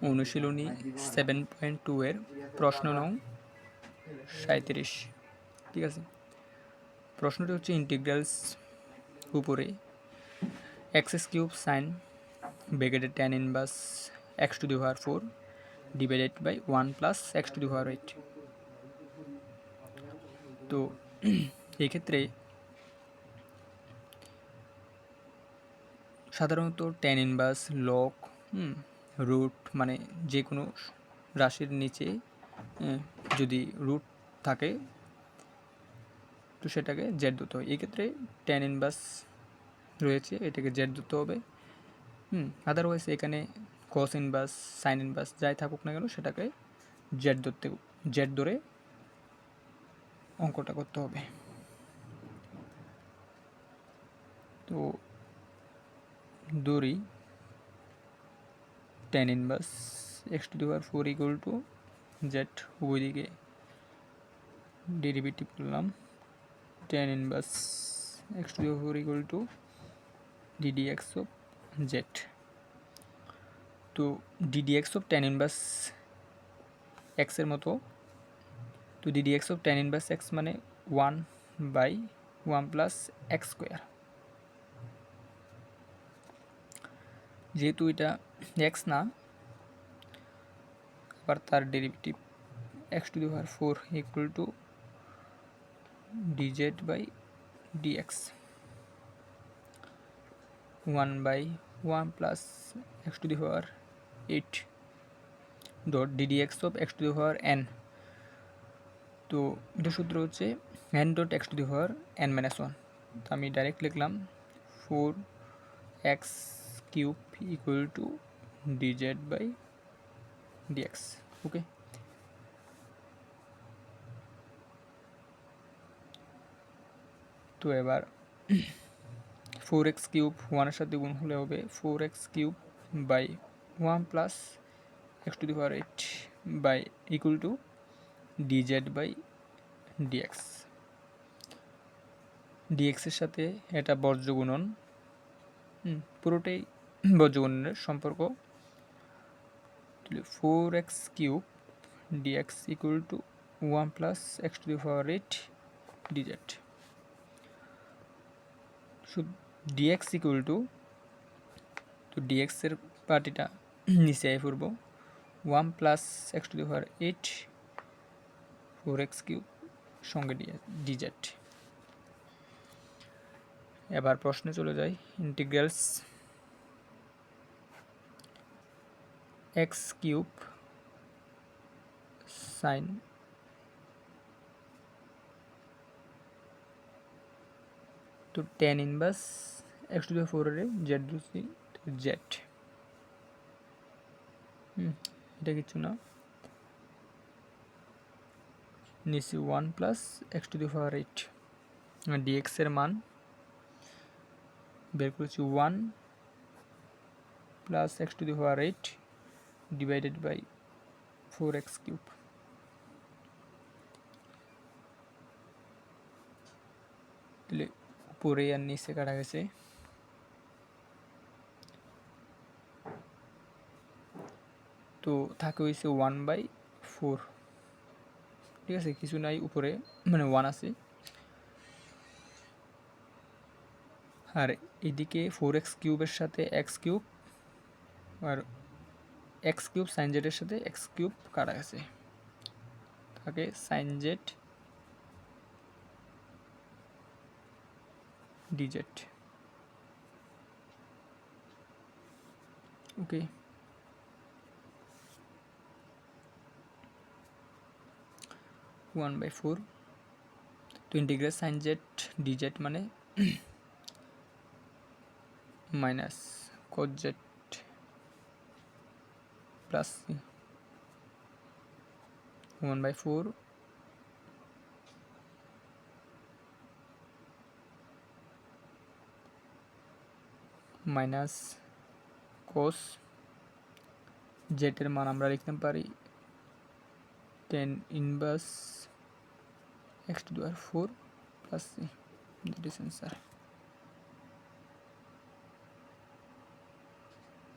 অনুশীলনী 7.2 এর প্রশ্ন নং 37। ঠিক আছে, প্রশ্নটি হচ্ছে ইন্টিগ্রালস উপরে x³ সাইন ব্র্যাকেটে tan inverse x⁴ divided by 1 plus x⁴8। তো এই ক্ষেত্রে সাধারণত tan ইনভার্স লগ রুট মানে যে কোনো রাশির নিচে যদি রুট থাকে তো সেটাকে জেড ধরতে হয়। এক্ষেত্রে tan ইনভার্স রয়েছে, এটাকে জেড ধরতে হবে। আদারওয়াইজ এখানে কস ইনভার্স সাইন ইনভার্স যাই থাকুক না কেন সেটাকে জেড ধরে অঙ্কটা করতে হবে। তো ধরি tan inverse x⁴ equal to Z, উভয় দিকে ডেরিভেটিভ করলাম। tan inverse x⁴ equal to ddx of Z. তো ddx of tan inverse x এর মতো, তো ddx of tan inverse x মানে 1/1 প্লাস x²। যেহেতু এটা x না, আবার তার derivative x⁴ equal to dz/dx 1/1 plus x⁴8 dot ddx of x⁴n। তো এটা সূত্র হচ্ছে n ডট x⁴n-1। তো আমি ডাইরেক্ট লিখলাম 4x³ ইকুয়াল টু dz/dx। ওকে, তো এবার 4x³ 1 এর সাথে গুণ হলে হবে 4x³ by 1 plus x⁴8 by equal to dz/dx। dx এর সাথে এটা বর্জ্য গুণন, পুরোটাই বর্জ্য গুণনের সম্পর্ক। 4x³ dx equal to 1 plus x⁴8 dz। dx equal to, তো dx এর পার্টিটা নিচে আয় পড়ব 1 প্লাস x⁴8 4x³ সঙ্গে dz। এবার প্রশ্নে চলে যাই। ইন্টিগ্রালস x³ সাইন তো tan ইনভার্স x⁴ এর জেড ধরছি, জেড এটা কিছু না, নিচে 1 প্লাস x⁴8 dx এর মান বের করেছি 1 plus x⁴8 divided by 4x³। তাহলে উপরে আর নিচে কাটা গেছে, তো থাকে হয়েছে 1/4। ঠিক আছে, কিছু নাই উপরে, মানে 1 আছে। আর এদিকে 4x³ এর সাথে x³ আর x³ সাইন জেডের সাথে x³ কাটা গেছে, থাকে sine z dz। Okay, one by four. তো ইন্টিগ্রাল সাইন জেড dz মানে minus cos z plus 1/4 minus cos z এর মান আমরা লিখতে পারি tan inverse x⁴ plus c। That is answer.